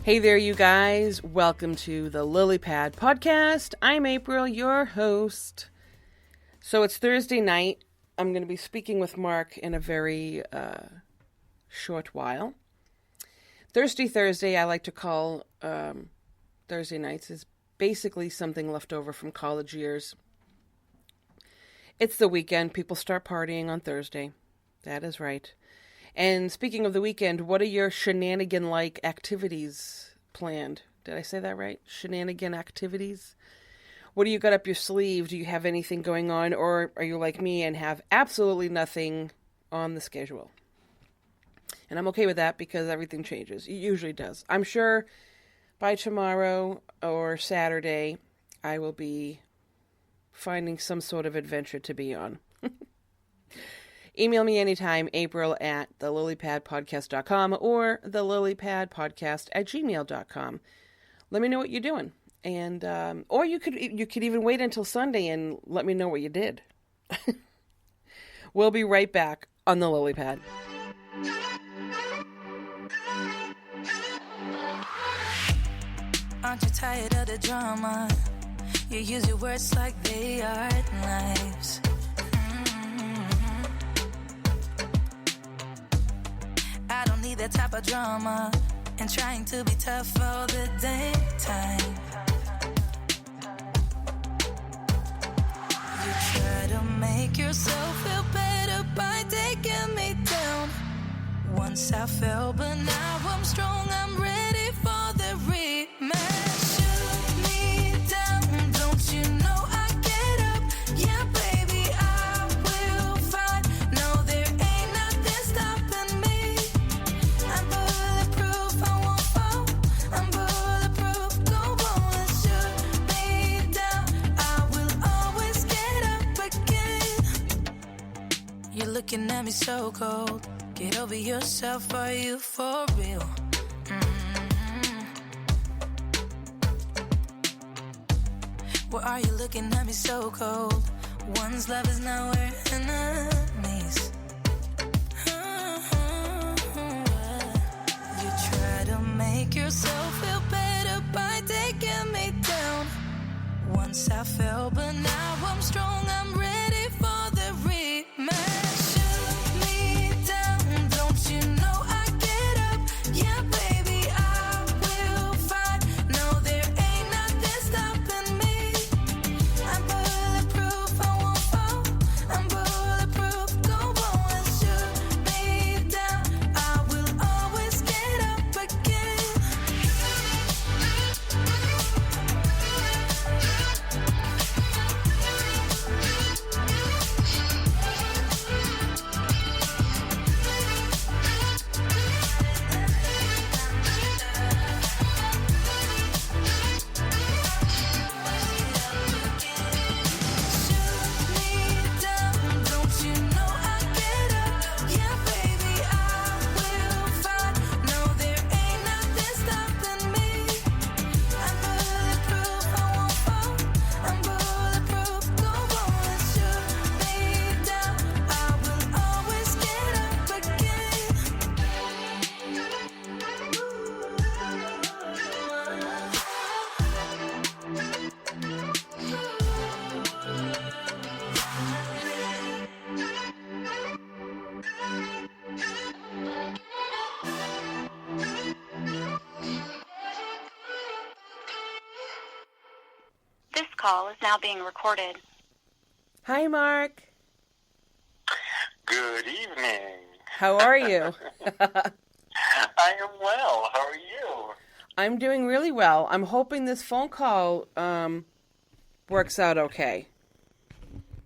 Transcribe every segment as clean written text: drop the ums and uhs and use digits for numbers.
Hey there, you guys. Welcome to the Lily Pad podcast. I'm April, your host. So it's Thursday night. I'm going to be speaking with Mark in a very short while. Thirsty Thursday, I like to call Thursday nights, is basically something left over from college years. It's the weekend. People start partying on Thursday. That is right. And speaking of the weekend, what are your shenanigan-like activities planned? Did I say that right? Shenanigan activities? What do you got up your sleeve? Do you have anything going on? Or are you like me and have absolutely nothing on the schedule? And I'm okay with that because everything changes. It usually does. I'm sure by tomorrow or Saturday, I will be finding some sort of adventure to be on. Email me anytime, april@thelilypadpodcast.com or thelilypadpodcast@gmail.com. Let me know what you're doing. And or you could even wait until Sunday and let me know what you did. We'll be right back on the Lily Pad. Aren't you tired of the drama? You use your words like they are knives. I don't need that type of drama and trying to be tough all the daytime. You try to make yourself feel better by taking me down. Once I fell, but now I'm strong. I'm ready for the rematch. Shoot me down, don't you know I get up? Yeah, baby, I will fight. No, there ain't nothing stopping me. I'm bulletproof, I won't fall. I'm bulletproof, go on, shoot me down. I will always get up again. You're looking at me so cold. Get over yourself, are you for real? Why are you looking at me so cold? One's love is now we're enemies. You try to make yourself feel better by taking me down. Once I fell, but now I'm strong. I'm ready for the rematch. Shoot me down, don't you know I get up? Yeah, baby, I will fight. No, there ain't nothing stopping me. I'm bulletproof, I won't fall. I'm bulletproof, go on, shoot me down. I will always get up again. Shoot me down, don't you know I get up? Yeah, baby, I will fight. No, there ain't nothing stopping me. I'm bulletproof, I won't fall. I'm bulletproof, go on, shoot me down. I will always get up again. This call is now being recorded. Hi, Mark. Good evening. How are you? I am well. How are you? I'm doing really well. I'm hoping this phone call works out okay.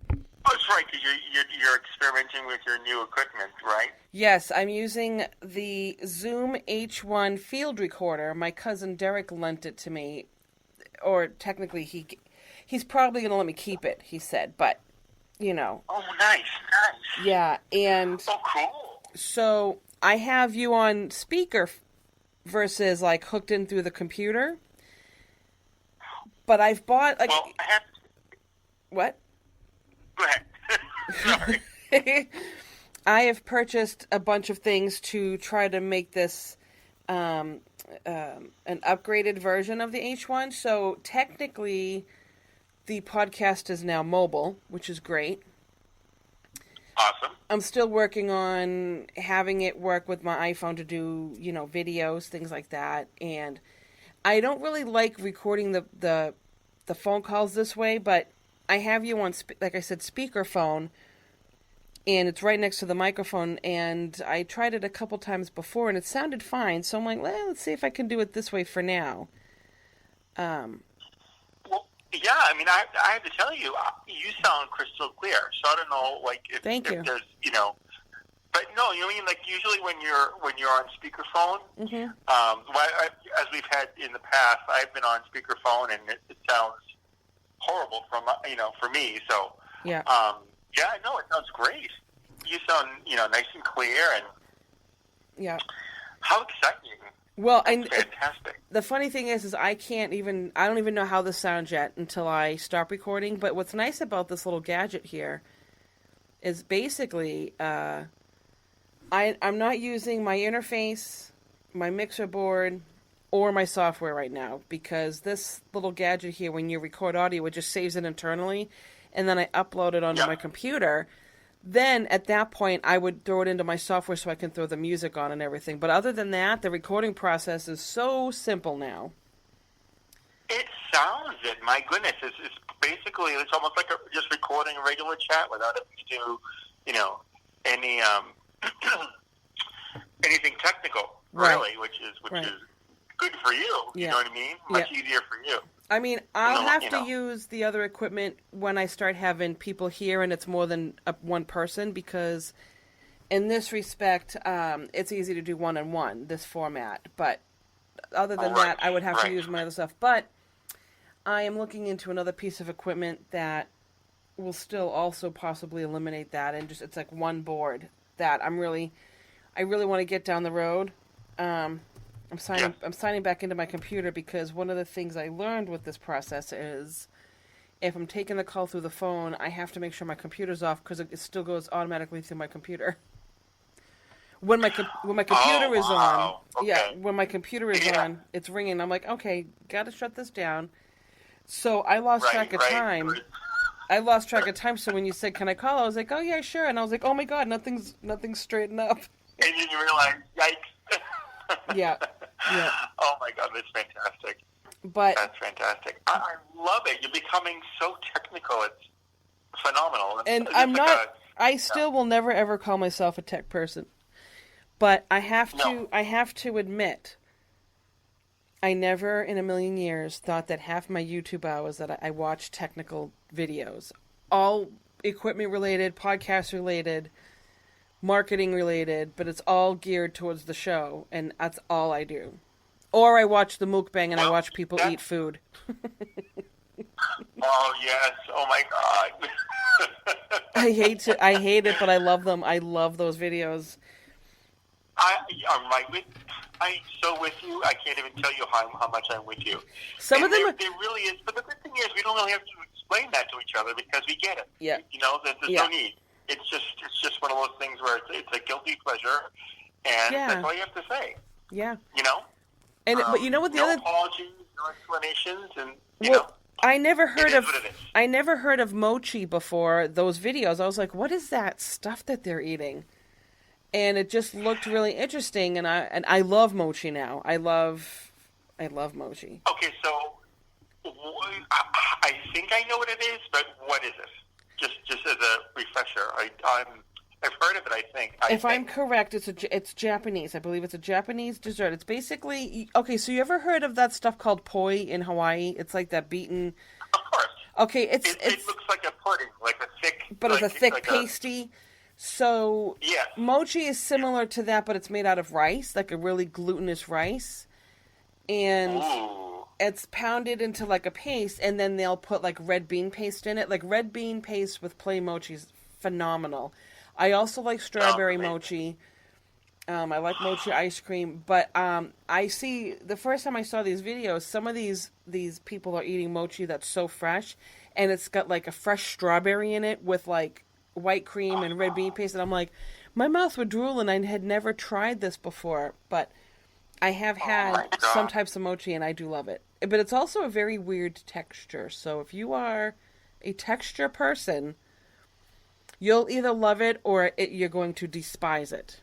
Oh, that's right, because you're experimenting with your new equipment, right? Yes, I'm using the Zoom H1 field recorder. My cousin Derek lent it to me, or technically he's probably going to let me keep it, he said, but, you know. Oh, nice, nice. Yeah, and Oh, cool. so I have you on speaker versus, like, hooked in through the computer, but I've bought, like... Well, I have... What? Go ahead. Sorry. I have purchased a bunch of things to try to make this an upgraded version of the H1. So technically, the podcast is now mobile, which is great. Awesome. I'm still working on having it work with my iPhone to do, videos, things like that. And I don't really like recording the phone calls this way, but I have you on, like I said, speakerphone, and it's right next to the microphone, and I tried it a couple times before, and it sounded fine, so I'm like, well, let's see if I can do it this way for now. Well, yeah, I mean, I have to tell you, you sound crystal clear, so I don't know, like, if Thank you. there's, but no, you mean, like, usually when you're on speakerphone, as we've had in the past, I've been on speakerphone, and it sounds horrible for me, so, Yeah. yeah, no, it sounds great. You sound, nice and clear, and Yeah. how exciting. Well, That's fantastic. The funny thing is I don't even know how this sounds yet until I stop recording. But what's nice about this little gadget here is basically, I'm not using my interface, my mixer board, or my software right now, because this little gadget here, when you record audio, it just saves it internally, and then I upload it onto my computer. Then, at that point, I would throw it into my software so I can throw the music on and everything. But other than that, the recording process is so simple now. It sounds it. My goodness, it's basically, it's almost like just recording a regular chat without having to do, any anything technical, really, which is good for you. You know what I mean? Much easier for you. I mean, I'll have to use the other equipment when I start having people here and it's more than one person, because in this respect, it's easy to do one-on-one, this format. But other than that, I would have to use my other stuff. But I am looking into another piece of equipment that will still also possibly eliminate that, and just it's like one board that I really want to get down the road. I'm signing back into my computer, because one of the things I learned with this process is if I'm taking the call through the phone, I have to make sure my computer's off, because it still goes automatically through my computer. When my computer is on, when my computer is on, it's ringing. I'm like, okay, got to shut this down. So I lost track of time. I lost track of time. So when you said, "Can I call?" I was like, "Oh yeah, sure." And I was like, "Oh my God, nothing's straightened up." And then you realize, yikes. Yeah. Oh my God, that's fantastic. But that's fantastic. I love it. You're becoming so technical. It's phenomenal. And I'm not. I still will never ever call myself a tech person. But I have to admit, I never in a million years thought that half my YouTube hours that I watch technical videos, all equipment related, podcast related, marketing related, but it's all geared towards the show, and that's all I do. Or I watch the mukbang and I watch people eat food. Oh yes! Oh my God! I hate it, but I love them. I love those videos. I'm so with you. I can't even tell you how much I'm with you. Some of them, there really is. But the good thing is, we don't really have to explain that to each other, because we get it. Yeah. There's no need. It's just one of those things where it's a guilty pleasure, and that's all you have to say. Yeah. And but you know what? No apologies, no explanations, and I never heard of mochi before those videos. I was like, what is that stuff that they're eating? And it just looked really interesting, and I love mochi now. I love mochi. Okay, so I think I know what it is, but what is it? Just as a refresher, I've heard of it. I think. If I'm correct, it's Japanese. I believe it's a Japanese dessert. It's basically So you ever heard of that stuff called poi in Hawaii? It's like that beaten. Of course. Okay, it looks like a pudding, like a thick. But it's a thick pasty. So mochi is similar to that, but it's made out of rice, like a really glutinous rice, and it's pounded into like a paste, and then they'll put like red bean paste in it. Like red bean paste with plain mochi is phenomenal. I also like strawberry mochi. I like mochi ice cream, but I see the first time I saw these videos, some of these people are eating mochi that's so fresh, and it's got like a fresh strawberry in it with like white cream and red bean paste, and I'm like, my mouth would drool, and I had never tried this before, but I have my had God. some types of mochi, and I do love it. But it's also a very weird texture. So if you are a texture person, you'll either love it or you're going to despise it.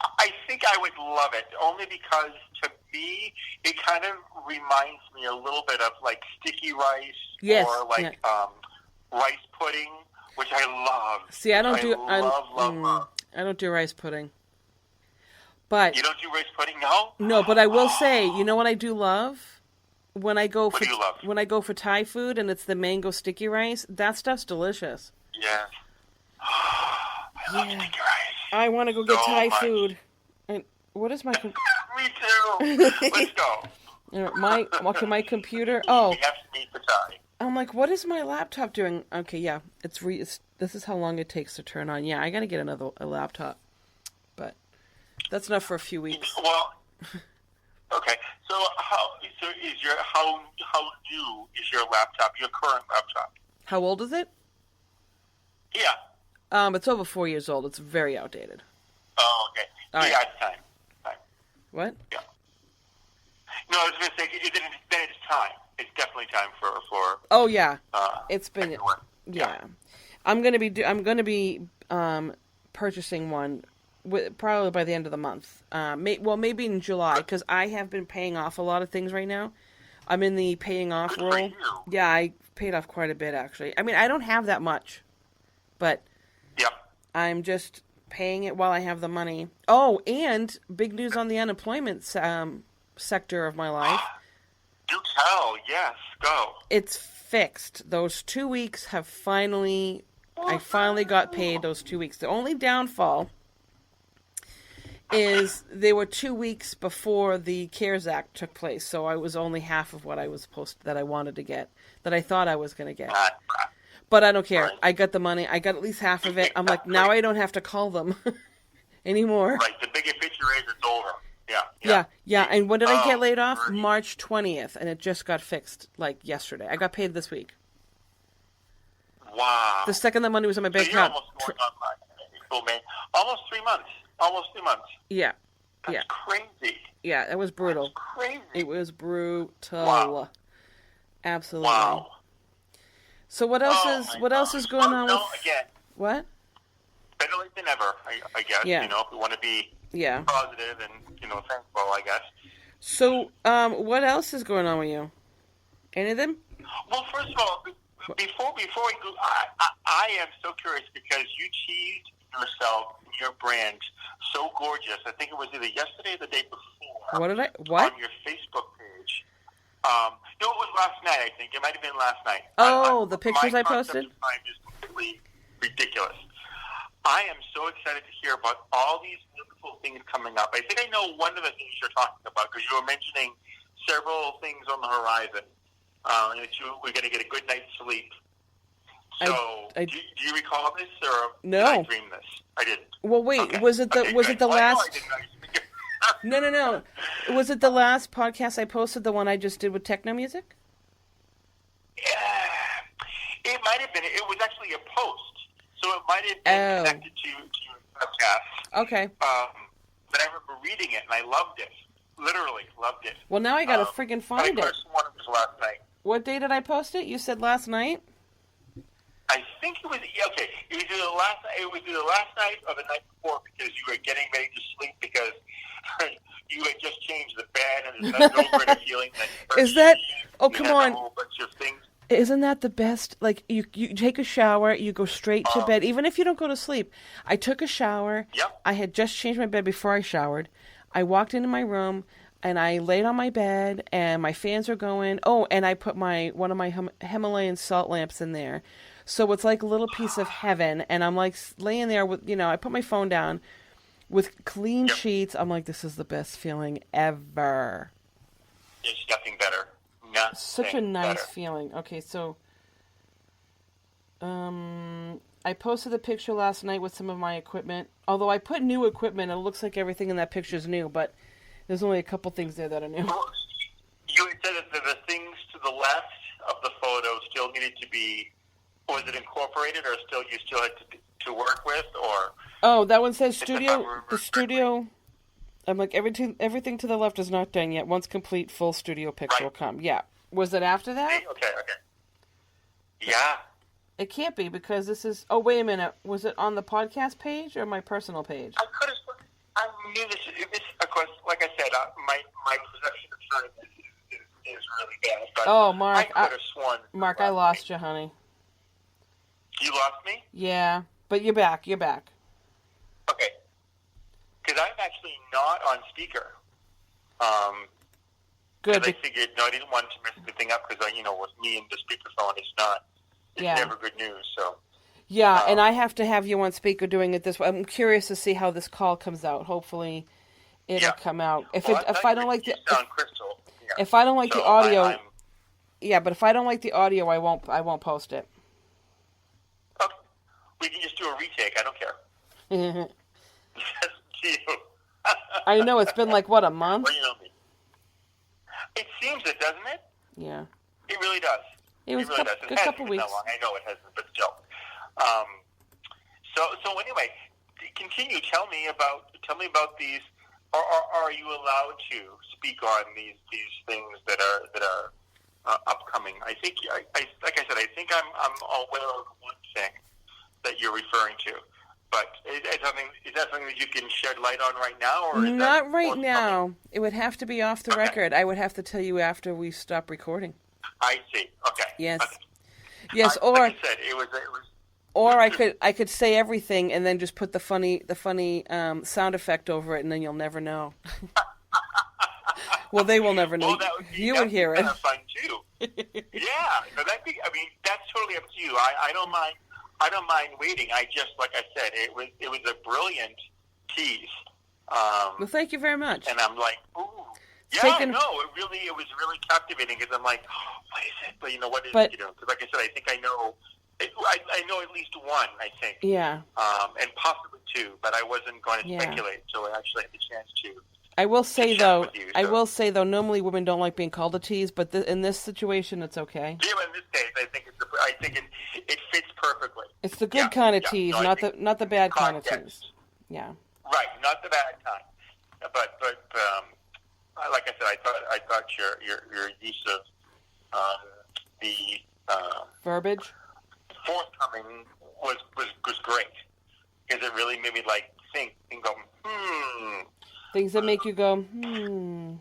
I think I would love it, only because to me it kind of reminds me a little bit of like sticky rice Yes, or like rice pudding, which I love. See, I don't do. love. I don't do rice pudding. But You don't do rice pudding, no? no, but I will say, you know what I do love? When I go What do you love? when I go for Thai food and it's the mango sticky rice, that stuff's delicious. Yes. I love sticky rice. I want to go get So Thai much. food. And what is my Me too. Let's go. my computer? Oh, We have to meet for Thai. I'm like, what is my laptop doing? Okay, yeah, it's this is how long it takes to turn on. Yeah, I got to get a laptop. But that's enough for a few weeks. Well, okay. So how new is your laptop? Your current laptop? How old is it? Yeah. It's over 4 years old. It's very outdated. Oh, okay. All right. Yeah, it's time. What? Yeah. No, I was going to say then it's time. It's definitely time for. Oh yeah, it's been everyone. yeah. I'm gonna be purchasing one probably by the end of the month. Maybe in July, because I have been paying off a lot of things right now. I'm in the paying off Good for role. you. Yeah, I paid off quite a bit actually. I mean, I don't have that much, but Yep. I'm just paying it while I have the money. Oh, and big news on the unemployment sector of my life. Do tell. Yes. Go. It's fixed. Those 2 weeks have I finally got paid those 2 weeks. The only downfall is they were 2 weeks before the CARES Act took place, so I was only half of what I was that I wanted to get, that I thought I was going to get. But I don't care. Right. I got the money. I got at least half of it. I'm like, now I don't have to call them anymore. Right. The bigger picture is it's over. Yeah. Yeah. And when did I get Oh, laid off? great. March 20th, and it just got fixed like yesterday. I got paid this week. Wow. The second the money was in my So bank you're account. almost going on April, May. Almost 3 months. Almost 3 months. Yeah. That's Yeah. crazy. Yeah, it was brutal. That's crazy. It was brutal. Wow. Absolutely. Wow. So what else is going on No, with again, what? better late than never, I guess. Yeah. You know, if we want to be Yeah. positive and, thankful, I guess. So what else is going on with you? Anything? Well, first of all, before we go, I am so curious because you teased yourself and your brand so gorgeous. I think it was either yesterday or the day before. What? On your Facebook page. No, it was last night, I think. It might have been last night. Oh, the pictures my I concept posted? of time is completely ridiculous. I am so excited to hear about all these beautiful things coming up. I think I know one of the things you're talking about because you were mentioning several things on the horizon. That we're going to get a good night's sleep. So, do you recall this, or No. did I dream this? I didn't. Well, wait. Okay. Was it the Okay, was good. it the Well, I know I last? didn't know you- No. Was it the last podcast I posted? The one I just did with techno music? Yeah, it might have been. It was actually a post, so it might have been connected to your podcast. Okay. But I remember reading it, and I loved it. Literally loved it. Well, now I gotta friggin' find I it. first one was last night. What day did I post it? You said last night. I think it was okay. It was either last night or the night before because you were getting ready to sleep because you had just changed the bed and there's no greater feeling than Is that? Oh, you come had on. A whole bunch of things. Isn't that the best? Like, you take a shower, you go straight to bed, even if you don't go to sleep. I took a shower. Yep. I had just changed my bed before I showered. I walked into my room, and I laid on my bed, and my fans were going. Oh, and I put one of my Himalayan salt lamps in there. So it's like a little piece of heaven, and I'm like laying there with, I put my phone down with clean sheets. I'm like, this is the best feeling ever. There's nothing better. Such a nice feeling. Okay, so I posted a picture last night with some of my equipment. Although I put new equipment, it looks like everything in that picture is new, but there's only a couple things there that are new. You had said that the things to the left of the photo still needed to be, was it incorporated, or you still had to work with, or? Oh, that one says If I studio. remember The studio. I'm like, everything to the left is not done yet. Once complete, full studio picture will come. Yeah. Was it after that? Okay. Yeah. It can't be because this is... Oh, wait a minute. Was it on the podcast page or my personal page? I could have... I knew this, of course, like I said, my perception of time is really bad. But oh, Mark. I could have sworn... Mark, I lost you, honey. You lost me? Yeah, but you're back. Okay. Because I'm actually not on speaker. Good. Because I figured, I didn't want to mess the thing up because, with me and the speakerphone, it's never good news, so... Yeah, and I have to have you on speaker doing it this way. I'm curious to see how this call comes out. Hopefully, it'll come out. If I don't like the if I don't like the audio, but if I don't like the audio, I won't post it. Okay. We can just do a retake. I don't care. I know it's been like what, a month? Well, you know me. It seems it, doesn't it? Yeah. It really does. It was really does. a couple weeks. That long. I know it hasn't, but still. So anyway, continue. Tell me about these. Are you allowed to speak on these things that are upcoming? I think like I said, I think I'm aware of one thing that you're referring to. But is that something that you can shed light on right now, or not right now? It would have to be off the record. I would have to tell you after we stop recording. I see. Okay. Yes. Okay. Yes, or like I said, it was. Or I could say everything and then just put the funny sound effect over it, and then you'll never know. Well, they will never know. Well, you would hear it. Kind of fun too. Yeah, no, that's totally up to you. I don't mind. I don't mind waiting. I just, like I said, it was a brilliant tease. Well, thank you very much. And I'm like, ooh. Yeah, no, it was really captivating because I'm like, oh, what is it? But what is it? Because like I said, I think I know. I know at least one, I think. Yeah. And possibly two, but I wasn't going to speculate, so I actually had the chance to. I will say though, normally women don't like being called a tease, but in this situation, it's okay. Yeah, in this case, I think it fits perfectly. It's the good kind of tease, not the bad kind of tease. Yeah. Right, not the bad kind. But like I said, I thought your use of the verbiage forthcoming was great because it really made me think and go things that make you go remember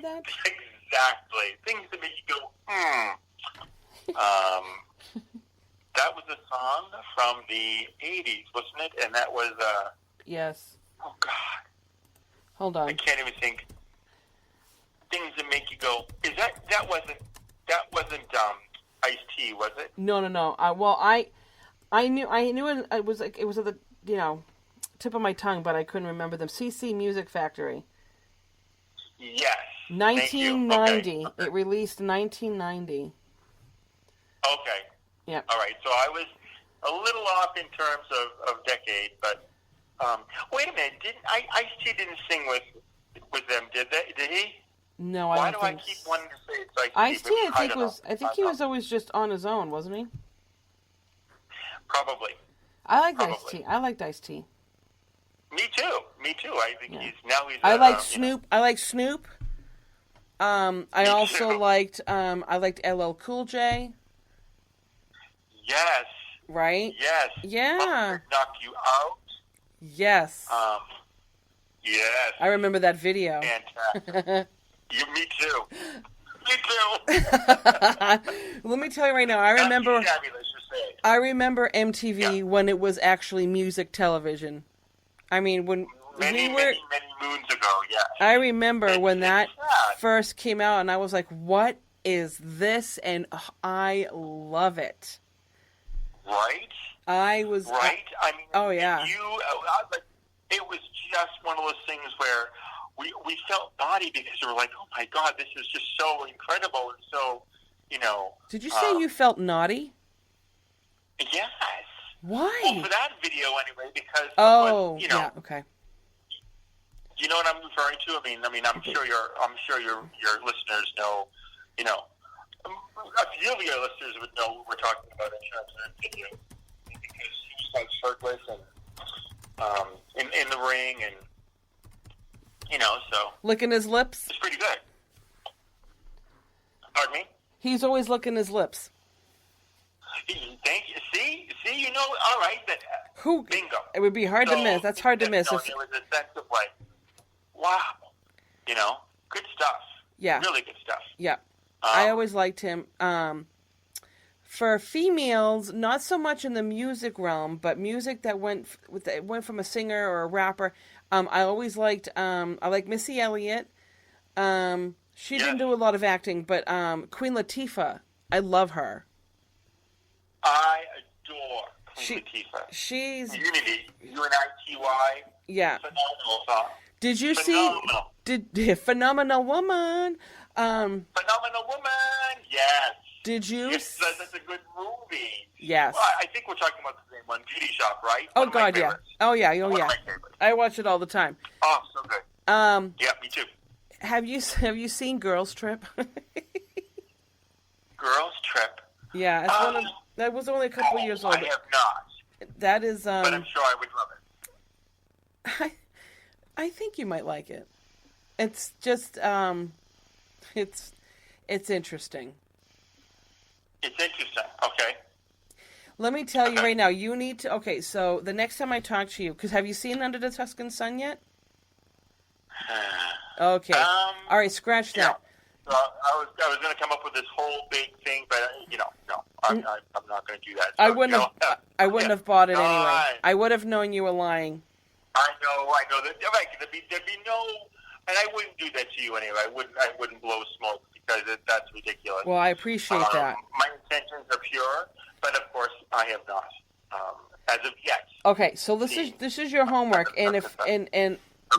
that? Exactly, things that make you go that was a song from the 80s, wasn't it? And that was yes. Oh God, hold on, I can't even think. Things that make you go, is that wasn't Ice-T, was it? No. I knew it was at the tip of my tongue, but I couldn't remember them. CC Music Factory. Yes. 1990. Okay. It released 1990. Okay. Yeah. All right. So I was a little off in terms of decade, but wait a minute. Ice-T didn't sing with them, did he? No, I don't think. Why do I keep wanting to say it's Ice-T? I think he was always just on his own, wasn't he? Probably. I liked Ice-T. I liked Ice-T. Me too. I think he's. I like Snoop. I like Snoop. I also liked LL Cool J. Yes. Right? Yes. Yeah. Knock You Out. Yes. Yes. I remember that video. Fantastic. Me too. Let me tell you right now, I remember MTV when it was actually music television. I mean, when many moons ago, yes. I remember when that first came out, and I was like, what is this? And I love it. Right? I was... Right? I mean, oh, yeah. It was just one of those things where we felt naughty because we were like, oh my God, this is just so incredible and so, Did you say you felt naughty? Yes. Why? Well, for that video anyway, because yeah, okay. You know what I'm referring to? I mean, I'm sure your listeners know, a few of your listeners would know what we're talking about in terms of that video because he was shirtless and in the ring and So Licking his lips? it's pretty good. Pardon me? He's always licking his lips. Thank you. See, all right. Who? Bingo. It would be hard to miss. That's hard to miss. There was a sense of like, wow, good stuff. Yeah. Really good stuff. Yeah. I always liked him. For females, not so much in the music realm, but music that went from a singer or a rapper. I always liked. I like Missy Elliott. She didn't do a lot of acting, but Queen Latifah, I love her. I adore Queen Latifah. She's Unity, UNITY. Yeah. Phenomenal song. Did you Phenomenal. see? Phenomenal Woman. Phenomenal Woman. Yes. Did you? Yes, that's a good movie. Yes. Well, I think we're talking about the same one, Beauty Shop, right? Oh One of my God, yeah. favorites. Oh yeah, One of my favorites. I watch it all the time. Oh, so good. Yeah, me too. Have you seen Girls Trip? Girls Trip. Yeah, it's that was only a couple years old. I have not. That is But I'm sure I would love it. I think you might like it. It's just it's interesting. It's interesting. Okay. Let me tell you right now, you need to. Okay, so the next time I talk to you, because have you seen Under the Tuscan Sun yet? Okay. All right, scratch that. So I was going to come up with this whole big thing, but no, I'm not going to do that. So, I wouldn't have bought it anyway. Right. I would have known you were lying. I know. There'd be no, and I wouldn't do that to you anyway. I wouldn't blow smoke because that's ridiculous. Well, I appreciate that. My intentions are pure, but of course I have not, as of yet. Okay, so this is your homework, and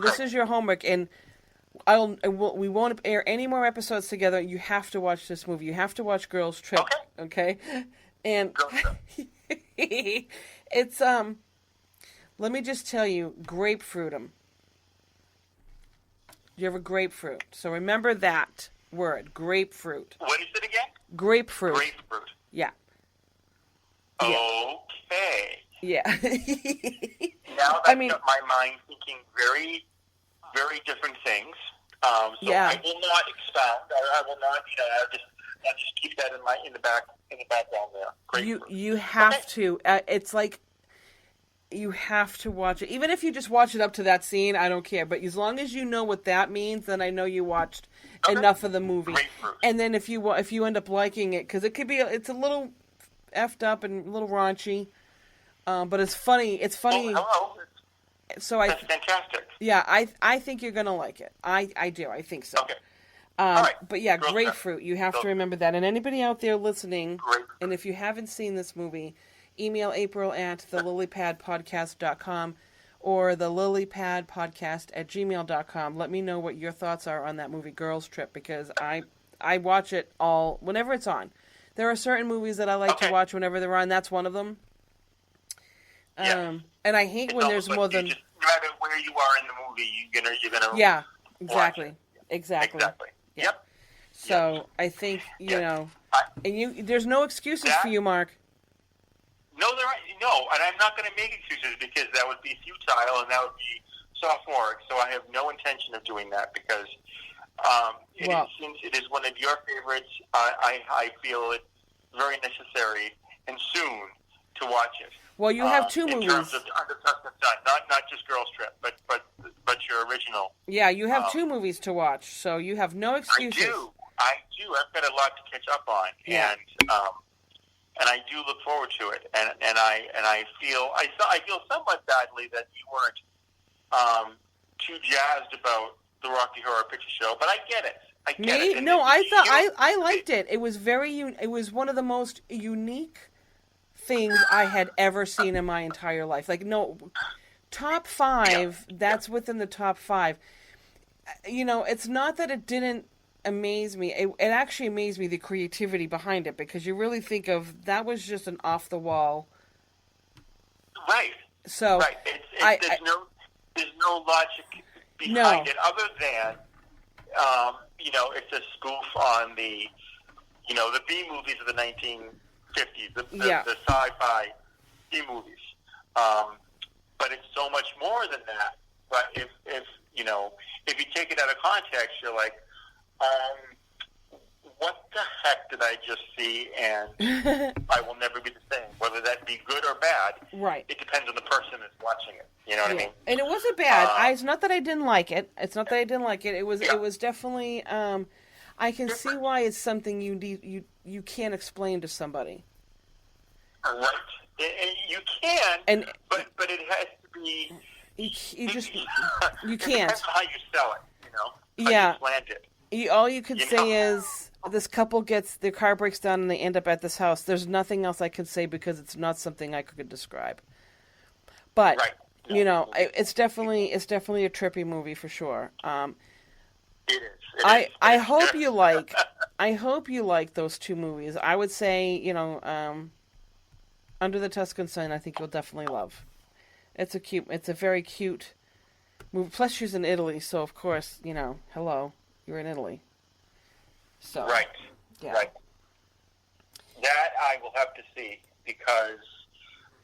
this is your homework, and we won't air any more episodes together. You have to watch this movie. You have to watch Girls Trip. Okay? And it's let me just tell you, grapefruitum. You have a grapefruit. So remember that word, grapefruit. What is it again? Grapefruit. Grapefruit. Yeah. Okay. Yeah. Now that's got my mind thinking very, very different things. So yeah. I will not expound. I will not. I'll just keep that in the background there. Grapefruit. You have to. It's like you have to watch it. Even if you just watch it up to that scene, I don't care. But as long as you know what that means, then I know you watched enough of the movie. Grapefruit. And then if you end up liking it, because it's a little effed up and a little raunchy, but it's funny. It's funny. Oh, hello. So That's fantastic. Yeah, I think you're gonna like it. I do. I think so. Okay. All right. But yeah, grapefruit. You have to remember that. And anybody out there listening, and if you haven't seen this movie, email April at thelilypadpodcast.com or thelilypadpodcast@gmail.com. Let me know what your thoughts are on that movie, Girls Trip, because I watch it all whenever it's on. There are certain movies that I like to watch whenever they're on. That's one of them. And I hate when there's more than. No matter where you are in the movie, you're gonna. Yeah, exactly. Exactly. Yeah. Yep. So I think and there's no excuses for you, Mark. No, and I'm not going to make excuses because that would be futile and that would be sophomoric. So I have no intention of doing that because since it is one of your favorites, I feel it very necessary and soon to watch it. Well, you have two movies. In terms of Under Tuscan Sun, not just Girls Trip, but your original. Yeah, you have two movies to watch, so you have no excuses. I do. I've got a lot to catch up on, and I do look forward to it. And I feel somewhat badly that you weren't too jazzed about the Rocky Horror Picture Show, but I get it. Me? No, I liked it. It was it was one of the most unique things I had ever seen in my entire life. Like, no, top 5, that's within the top 5. It's not that it didn't amaze me. It actually amazed me, the creativity behind it, because you really think of, that was just an off-the-wall. Right. So, right. There's no logic behind it other than, it's a spoof on the B movies of the 1950s, the sci-fi B movies. But it's so much more than that. But if you take it out of context, you're like, what the heck did I just see? And I will never be the same. Whether that be good or bad, Right. it depends on the person that's watching it. You know what I mean? And it wasn't bad. It's not that I didn't like it. It's not that I didn't like it. It was. Yeah. It was definitely. I can see why it's something you can't explain to somebody. Right. You can, but it has to be. You just you It can't. depends on how you sell it. You know. How Yeah. You plant it. All you could You say know. is this couple their car breaks down and they end up at this house. There's nothing else I could say because it's not something I could describe. But Right. you know, it's definitely a trippy movie for sure. It is. I hope you like. I hope you like those two movies. I would say, you know, Under the Tuscan Sun. I think you'll definitely love. It's a very cute movie. Plus, she's in Italy, so of course, you know, hello, you're in Italy. So Right. yeah. Right. That I will have to see because,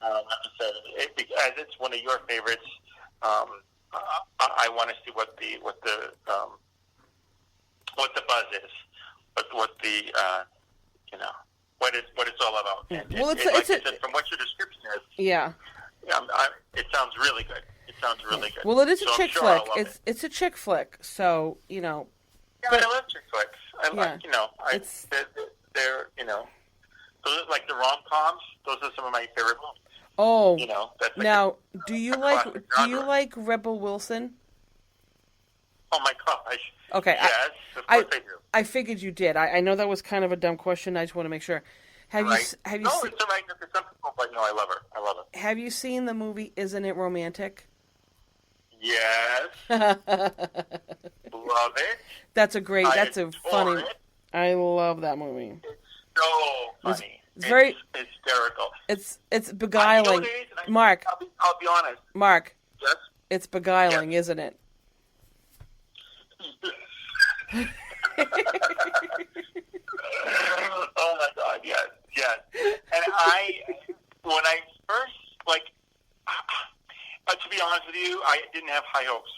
like I said, as it's one of your favorites, I want to see what the buzz is, what the you know what it's all about. And Well, like I said, from what your description is, Yeah. it sounds really good. It sounds really good. Well, it is a So I'm chick sure flick. I'll love It's a chick flick. So you know. Yeah, But- I love chick flicks. I like, It's- they're those are like the rom-coms. Those are some of my favorite movies. Oh. You know, that's like Now, do you classic genre. like Rebel Wilson? Oh my gosh. Okay, Yes, of course I do. I figured you did. I know that was kind of a dumb question. I just want to make sure. Have you No, se- it's all right for some people, but no, I love her. I love it. have you seen the movie Isn't It Romantic? Yes. Love it. That's a adore funny. it. I love that movie. It's so funny. It's very- hysterical. It's You know beguiling. what it is? And Mark, I'll be honest. Mark, Yes. it's beguiling, isn't it? Oh my God! Yes. And when I first to be honest with you, I didn't have high hopes.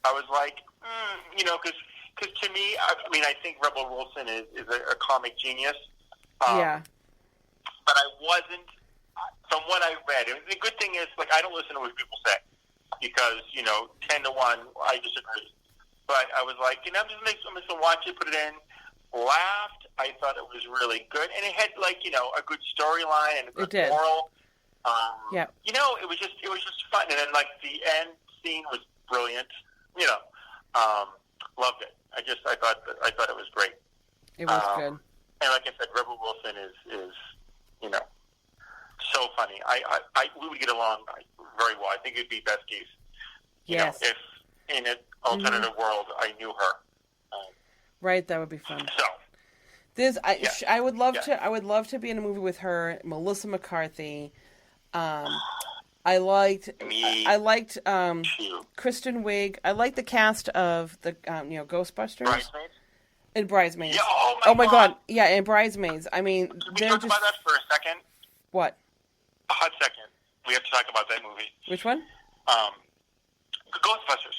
I was like, because to me, I think Rebel Wilson is a comic genius. Yeah. But I wasn't. From what I read, and the good thing is, I don't listen to what people say because 10 to 1, I disagree. But I was like, I'm just going to watch it, put it in. Laughed. I thought it was really good, and it had a good storyline and a good did. moral. Yeah. It was just fun, and then the end scene was brilliant. Loved it. I thought it was great. It was good. And like I said, Rebel Wilson is so funny. We would get along very well. I think it'd be best case. Yes. If in an alternative world I knew her. Right, that would be fun. So I would love to be in a movie with her, Melissa McCarthy. I liked too. Kristen Wiig. I liked the cast of the Ghostbusters Bridesmaids? and Bridesmaids. Yeah, oh my God. Yeah, and Bridesmaids. I mean, Can we they're talk just about that for a second? what? A hot second. We have to talk about that movie. Which one? Ghostbusters.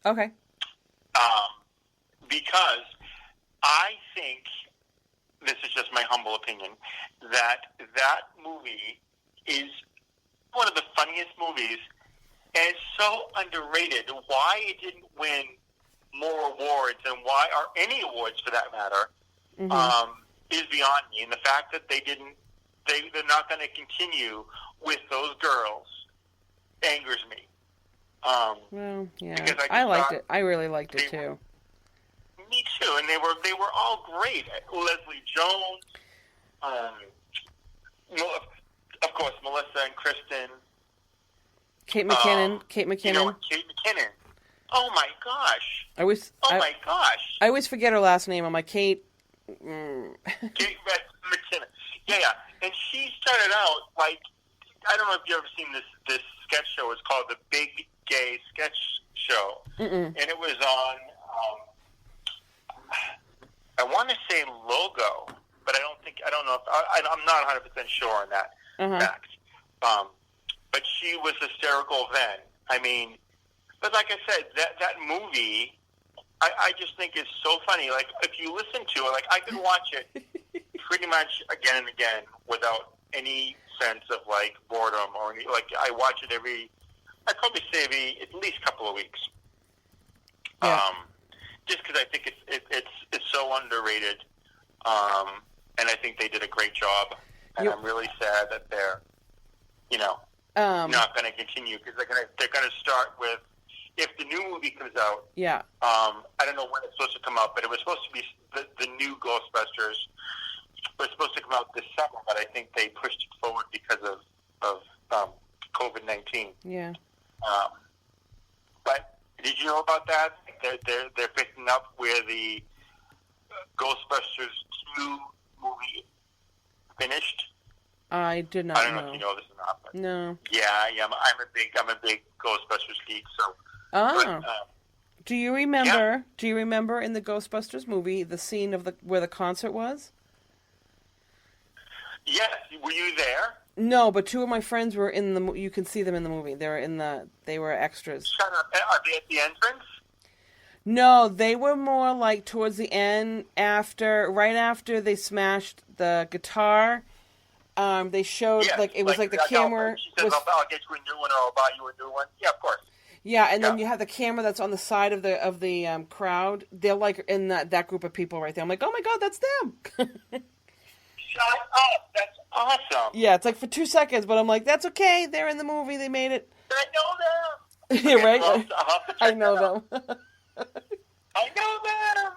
Okay. Because I think, this is just my humble opinion, that movie is one of the funniest movies, and it's so underrated. Why it didn't win more awards, and why, or any awards for that matter, is beyond me. And the fact that they're not going to continue with those girls angers me. Well, yeah. Because I liked thought it. I really liked it they too. Me too, and they were all great. Leslie Jones, of course, Melissa and Kristen. Kate McKinnon. Kate McKinnon. Kate McKinnon. Oh my gosh! I always forget her last name. I'm like Kate. Kate McKinnon. Yeah. And she started out I don't know if you've ever seen this sketch show. It's called The Big Gay Sketch Show, and it was on. I want to say Logo, but I don't know if I'm not 100% sure on that fact. But she was hysterical then. But like I said, that movie I just think it's so funny. Like, if you listen to it, like, I can watch it pretty much again and again without any sense of, like, boredom or any, like, I watch it I'd probably say at least couple of weeks. Yeah. Just because I think it's so underrated. And I think they did a great job. And I'm really sad that they're, not going to continue, because they're going to start with, if the new movie comes out, Yeah. I don't know when it's supposed to come out, but it was supposed to be the new Ghostbusters was supposed to come out this summer, but I think they pushed it forward because of COVID-19. Yeah. But did you know about that? They're picking up where the Ghostbusters 2 movie finished. I did not I don't know know. if you know this or not, but No. yeah, I'm a big Ghostbusters geek. So, Oh. but, Do you remember? Do you remember in the Ghostbusters movie the scene of where the concert was? yes, were you there? No, but two of my friends were in the. You can see them in the movie. They were extras. Shut up. Are they at the entrance? No, they were more like towards the end, right after they smashed the guitar. They showed Yes, like it was like the no, camera she says, was. I'll get you a new one, or I'll buy you a new one. Yeah, of course. Yeah, and then Yeah. you have the camera that's on the side of the crowd. They're like in that group of people right there. I'm like, oh my god, that's them. Shut up. That's awesome. Yeah, it's like for 2 seconds, but I'm like, that's okay. They're in the movie. They made it. I know them. Yeah, right. I'll have to check I know that out. them. I know them.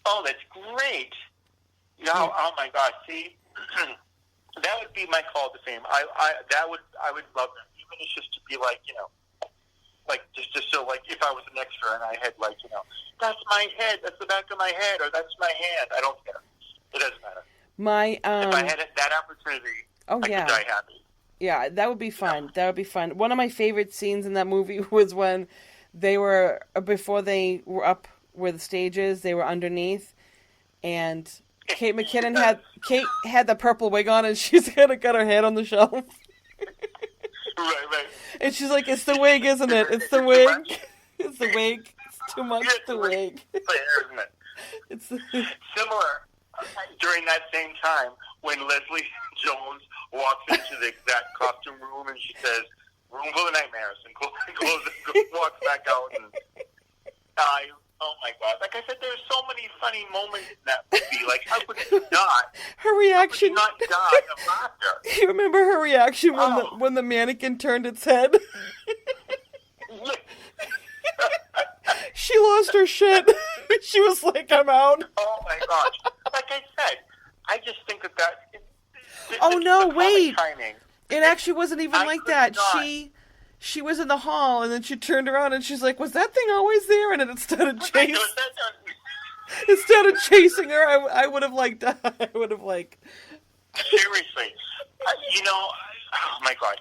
Oh, that's great. No, oh my gosh. See, that would be my call to fame. I would love them. Even if it's just to be like, like just so like if I was an extra and I had like, that's my head, that's the back of my head, or that's my hand. I don't care. It doesn't matter. My If I had that opportunity, Oh, I yeah. could die happy. Yeah, that would be fun. That would be fun. One of my favorite scenes in that movie was when they were, before they were up where the stage is, they were underneath, and Kate McKinnon had the purple wig on, and she's kind of got her head on the shelf. Right. And she's like, it's the wig, isn't it? It's the wig. It's the wig. It's too much, the wig. Isn't it? It's Similar, during that same time, when Leslie Jones walks into the exact costume room and she says, "Room full of nightmares," and walks back out. And oh my god! Like I said, there's so many funny moments in that movie. Like, how could you not? her reaction. Not die of laughter. You remember her reaction when the mannequin turned its head? She lost her shit. She was like, I'm out. Oh my gosh! Like I said, I just think that. Oh, no, the comic wait. timing. It actually wasn't even I like could that. not. She was in the hall, and then she turned around, and she's like, was that thing always there? And then it started chasing. It started chasing her. I would have liked that. I would have like. Seriously, oh my god,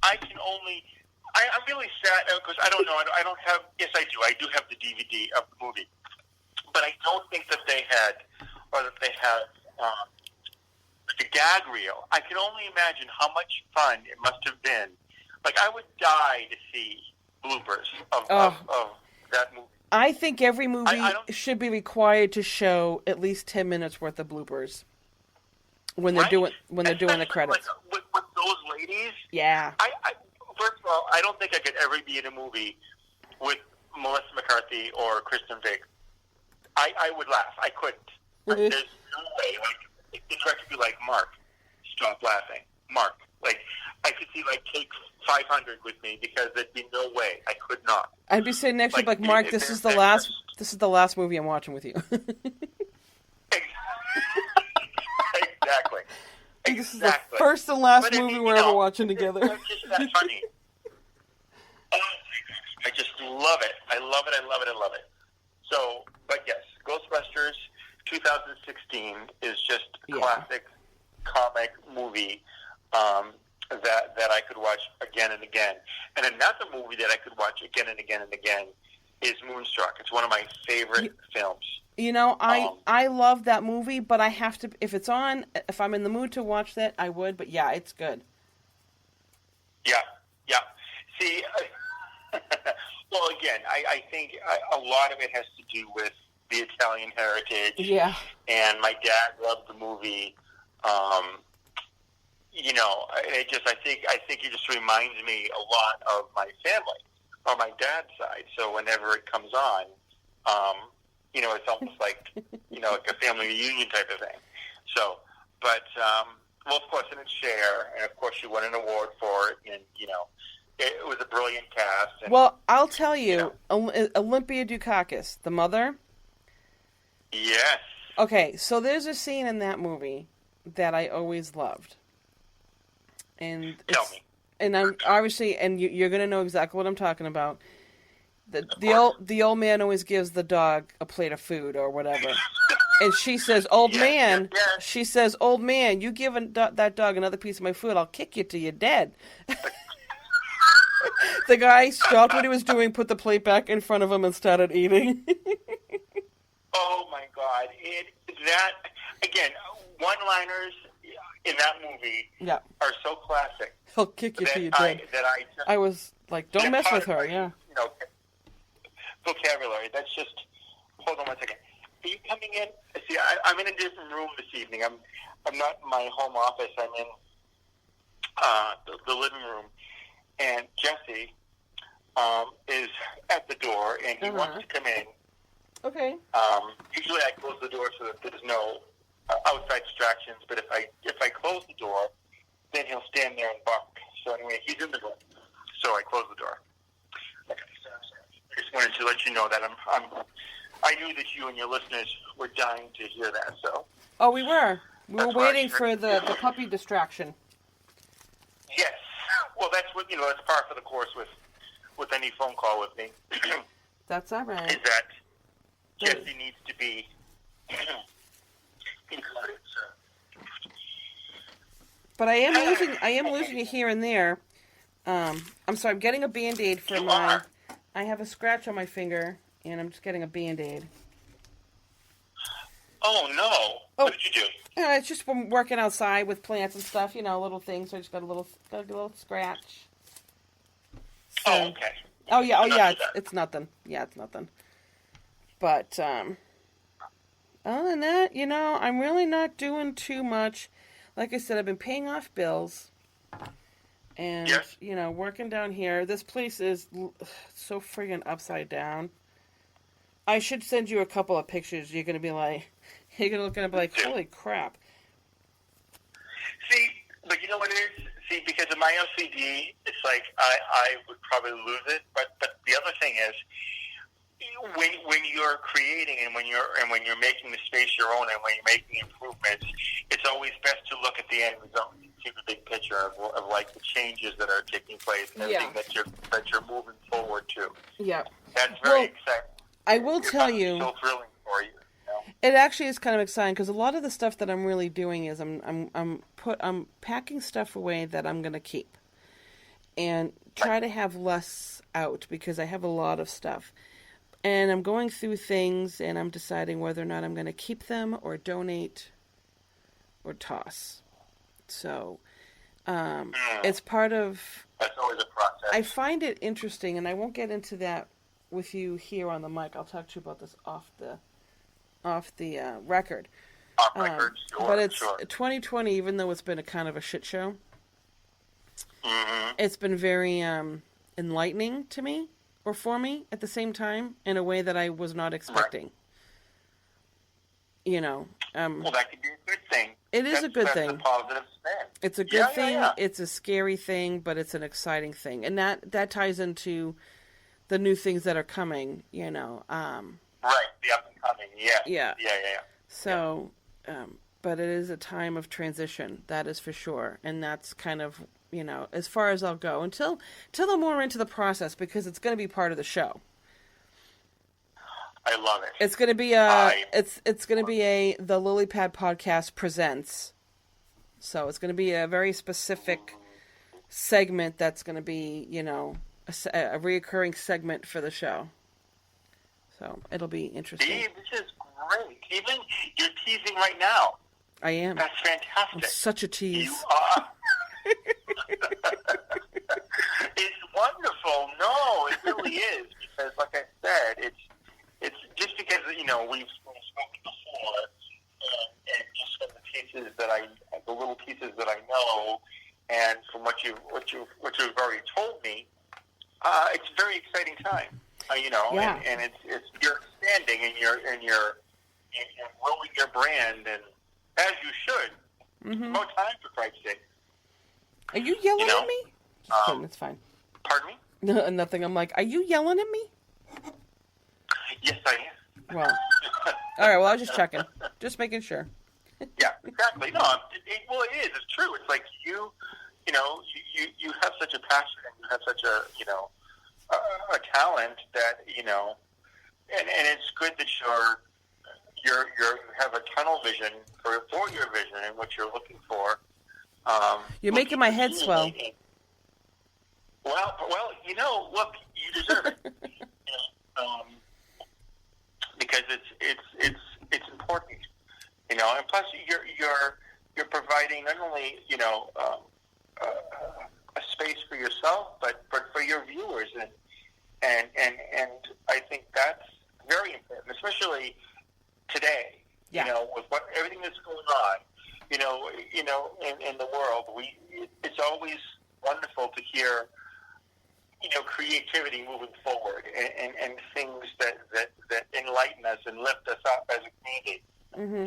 I can only. I'm really sad because I don't know. I don't have. Yes, I do. I do have the DVD of the movie, but I don't think that they had, or that they have the gag reel. I can only imagine how much fun it must have been. Like, I would die to see bloopers of that movie. I think every movie I don't- should be required to show at least 10 minutes worth of bloopers when they're Right? doing the Especially, credits. Like, with those ladies. Yeah. First of all, I don't think I could ever be in a movie with Melissa McCarthy or Kristen Wiig. I would laugh. I couldn't. There's no way. Like, the director would be like, "Mark, stop laughing." Mark, like, I could see like take 500 with me because there'd be no way I could not. I'd be sitting next to you Like, like, Mark, if this is they're- the last movie I'm watching with you. Exactly. This is the first and last But I movie mean, we're ever watching together. It's just that funny. Oh my gosh, I just love it. I love it. I love it. I love it. So, but yes, Ghostbusters 2016 is just a classic comic movie that I could watch again and again. And another movie that I could watch again and again and again is Moonstruck. It's one of my favorite films. You know, I love that movie, but I have to, if it's on, if I'm in the mood to watch that, I would. But yeah, it's good. Yeah. See, well, again, I think a lot of it has to do with the Italian heritage. Yeah. And my dad loved the movie. You know, I think it just reminds me a lot of my family on my dad's side. So whenever it comes on, you know, it's almost like, you know, like a family reunion type of thing. So, but, well, of course, and it's Cher, and of course she won an award for it, and, you know, it was a brilliant cast. And, well, I'll tell you, Olympia Dukakis, the mother. Yes. Okay, so there's a scene in that movie that I always loved. And Tell me. And I'm obviously, and you're going to know exactly what I'm talking about. The old man always gives the dog a plate of food or whatever. And she says, old man, she says, old man, you give that dog another piece of my food, I'll kick you till you're dead. The guy stopped what he was doing, put the plate back in front of him, and started eating. Oh, my God. That, again, one-liners in that movie are so classic. He'll kick you till you're dead. I was like, don't mess with her, yeah. You know, vocabulary. That's just, hold on one second. Are you coming in? See, I'm in a different room this evening. I'm not in my home office. I'm in the living room. And Jesse is at the door, and he wants to come in. Okay. Usually I close the door so that there's no outside distractions, but if I close the door, then he'll stand there and bark. So anyway, he's in the room. So I close the door. Okay, so I just wanted to let you know that I knew that you and your listeners were dying to hear that. So. Oh, we were. We were waiting for the puppy distraction. Yes. Well, that's what that's par for the course with any phone call with me. That's all right. Is that Jesse needs to be included. So. But I am losing it here and there. I'm sorry. I'm getting a Band-Aid for my. I have a scratch on my finger, and I'm just getting a Band-Aid. Oh no! What did you do? It's just from working outside with plants and stuff. Little things. So I just got a little scratch. So, oh, okay. Oh yeah. It's nothing. Yeah, it's nothing. But other than that, I'm really not doing too much. Like I said, I've been paying off bills. And, working down here. This place is so friggin' upside down. I should send you a couple of pictures. You're going to look at it and be like, holy crap. See, but you know what it is? See, because of my OCD, it's like I would probably lose it. But the other thing is, when you're creating and when you're making the space your own and when you're making improvements, it's always best to look at the end result and see the big picture of like the changes that are taking place and everything that you're moving forward to. Yeah, that's very exciting. I will tell you, so thrilling for you. It actually is kind of exciting because a lot of the stuff that I'm really doing is I'm packing stuff away that I'm going to keep and try to have less out because I have a lot of stuff. And I'm going through things and I'm deciding whether or not I'm going to keep them or donate or toss. So it's part of... That's always a process. I find it interesting, and I won't get into that with you here on the mic. I'll talk to you about this off the record. Off record, sure. But it's 2020, even though it's been a kind of a shit show. Mm-hmm. It's been very enlightening to me. Or for me at the same time in a way that I was not expecting. Right. Well, that could be a good thing. It is a good thing. That's a positive spin. It's a good thing. Yeah. It's a scary thing, but it's an exciting thing, and that ties into the new things that are coming. Right, the up and coming. Yeah. So, but it is a time of transition. That is for sure, and that's kind of. As far as I'll go until I'm more into the process because it's going to be part of the show. I love it. It's going to be it's going to be the Lily Pad podcast presents. So it's going to be a very specific segment that's going to be, a reoccurring segment for the show. So it'll be interesting. Steve, this is great. Even you're teasing right now. I am. That's fantastic. I'm such a tease. You are. It's wonderful. No, it really is because, like we've spoken before, and just from the little pieces that I know, and from what you've already told me, it's a very exciting time. Yeah. And it's you're expanding and you're growing your brand, and as you should. Mm-hmm. No time, for Christ's sake. Are you yelling at me? Just kidding, it's fine. Pardon me? No, nothing. I'm like, are you yelling at me? Yes, I am. Well, all right. Well, I was just checking, just making sure. Yeah, exactly. No, it is. It's true. It's like you have such a passion, and you have such a talent that and it's good that you have a tunnel vision for your vision and what you're looking for. You're making my head swell. Well, look, you deserve it. Because it's important, and plus you're providing not only a space for yourself, but for your viewers, and I think that's very important, especially today. Yeah. With everything that's going on, in the world, it's always wonderful to hear, creativity moving forward and things that enlighten us and lift us up as a community. Mm-hmm.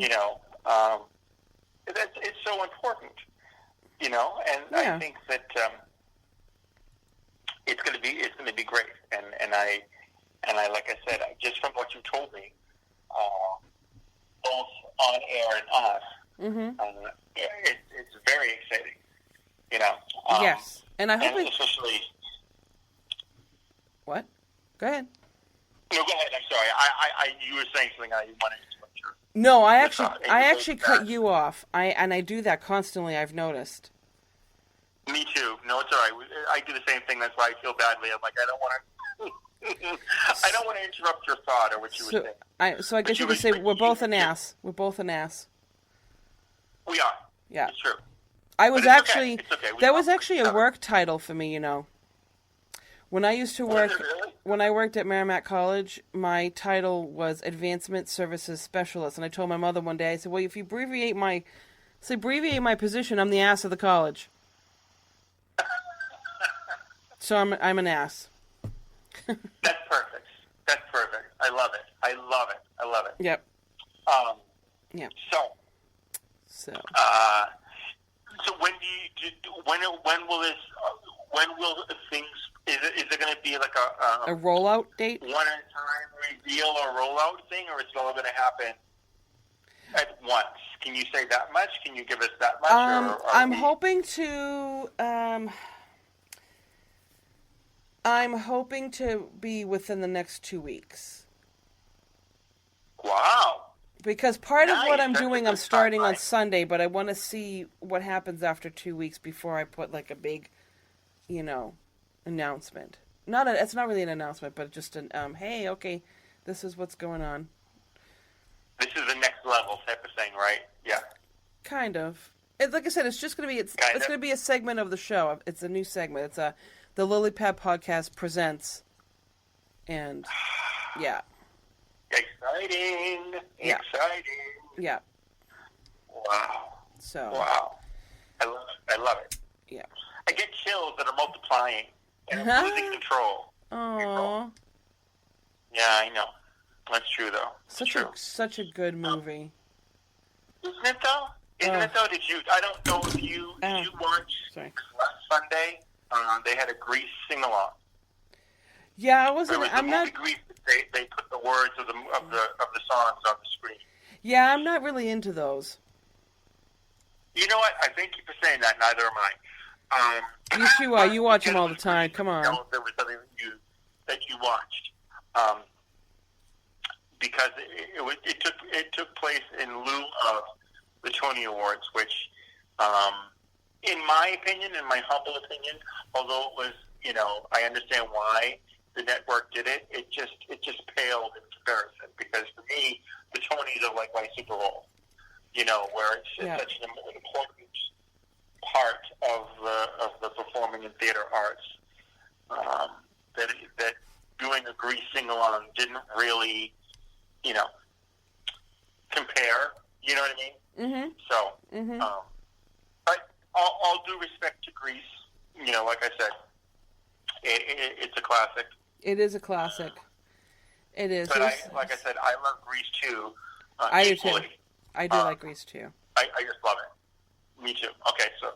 It's so important, and Yeah. I think that it's going to be great. And I like I said, just from what you told me, both on air and off, Mm-hmm. it's very exciting. Yes, and I hope and especially. What? Go ahead. No, go ahead. I'm sorry. You were saying something. I wanted to make sure. No, I actually cut you off. I do that constantly. I've noticed. Me too. No, it's all right. I do the same thing. That's why I feel badly. I'm like, I don't want to interrupt your thought or what you were saying. So I guess you could say we're both an ass. We're both an ass. We are. Yeah. It's true. I was But it's actually okay. It's okay. that was actually a work title for me. When I used to work, when I worked at Merrimack College, my title was Advancement Services Specialist, and I told my mother one day, I said, "Well, if you abbreviate my position, I'm the ass of the college." So I'm an ass. That's perfect. That's perfect. I love it. I love it. I love it. Yep. Yeah. So. So when when will this? When will things? Is it going to be like a rollout date? One at a time reveal or rollout thing, or is it all going to happen at once? Can you say that much? Can you give us that much? I'm hoping to be within the next 2 weeks. Wow. Because part of what I'm That's doing, a I'm good starting on timeline. Sunday, but I want to see what happens after 2 weeks before I put like a big, announcement. It's not really an announcement, but just an hey, okay, this is what's going on. This is the next level type of thing, right? Yeah. Kind of. Like I said, it's just going to be it's Kind of. going to be a segment of the show. It's a new segment. It's the Lily Pad Podcast presents, and yeah. Exciting. Yeah. Exciting. Yeah. Wow. So. Wow. I love it. I love it. Yeah. I get chills that are multiplying and I'm losing control. Aww. Yeah, I know. That's true, though. It's true. Such a good movie. Isn't it, though? Isn't it, though? I don't know if you watch Sorry. last Sunday, they had a Grease sing-along. Yeah, I'm not. Grease, they put the words of the songs on the screen. Yeah, I'm not really into those. You know what? I thank you for saying that. Neither am I. Yes, you are. You watch them all the time. Come on. There was something that you watched, because it took place in lieu of the Tony Awards, which, in my opinion, in my humble opinion, although it was, I understand why the network did it, it just paled in comparison. Because for me, the Tonys are like my Super Bowl, where it's such an important part of the performing and theater arts, that doing a Grease sing-along didn't really, compare. You know what I mean? Mm-hmm. So, Mm-hmm. but all due respect to Grease, you know, like I said, it's a classic. It is a classic. It is. But like I said, I love Grease too. I do too. Equally. I do like Grease too. I just love it. Me too. Okay, so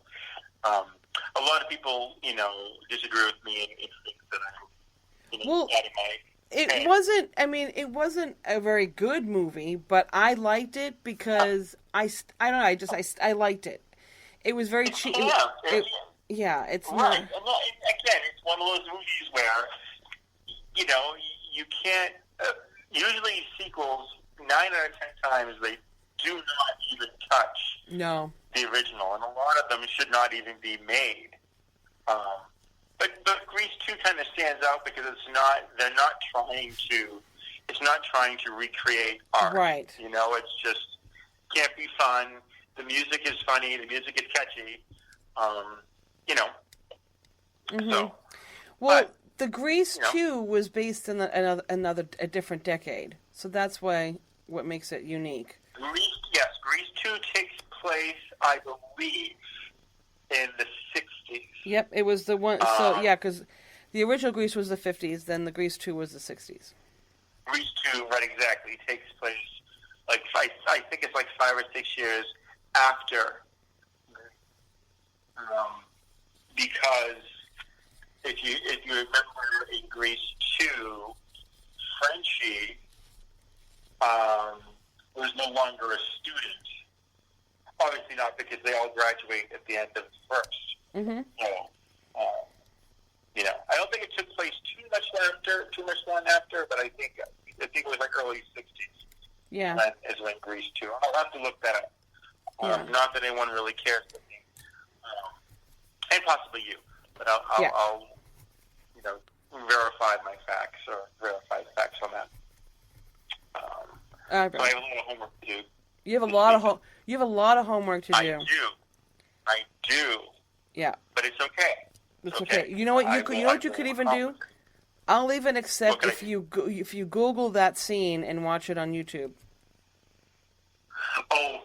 a lot of people, you know, disagree with me and think that I'm, you know, out of my it wasn't. I mean, it wasn't a very good movie, but I liked it because I don't know. I liked it. It was very cheap. Yeah, it's right. not. And again, it's one of those movies where, you know, you can't. Usually, sequels 9 out of 10 times they do not even touch the original, and a lot of them should not even be made. But Grease 2 kind of stands out because they're not trying to recreate art. Right. You know, it's just can't be fun. The music is funny. The music is catchy. You know. Mm-hmm. So. Well, the Grease 2 was based in a different decade, so that's what makes it unique. Grease 2 takes place, I believe, in the 60s. Yep, it was the one. So yeah, because the original Grease was the 50s, then the Grease 2 was the 60s. Grease 2, right? Exactly, takes place like I think it's like 5 or 6 years after. Because if you remember in Grease 2, Frenchie was no longer a student. Obviously not, because they all graduate at the end of the first. Mm-hmm. So, you know, I don't think it took place too much long after, but I think it was like early 60s. Yeah. That is when Grease 2. I'll have to look that up. Not that anyone really cares for me. And possibly you. But I'll you know, verify my facts or verify the facts on that. So I have a little homework to do. You have a lot of homework to do. I do. Yeah. But it's okay. It's okay. You know what you could even do? I'll even accept if you Google that scene and watch it on YouTube. Oh,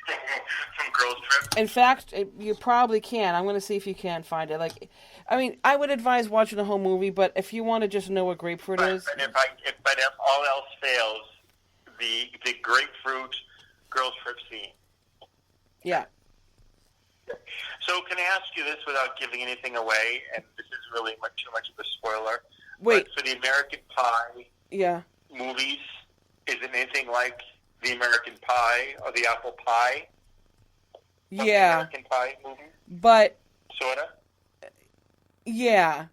from Girls Trip. In fact, you probably can. I'm going to see if you can find it. Like, I mean, I would advise watching the whole movie, but if you want to just know what grapefruit is, but if all else fails, the grapefruit Girls Trip scene. Yeah. So can I ask you this without giving anything away? And this is really too much of a spoiler. Wait. But for the American Pie movies, is it anything like the American Pie or the Apple Pie? Yeah. The American Pie movie? But. Sorta? Yeah.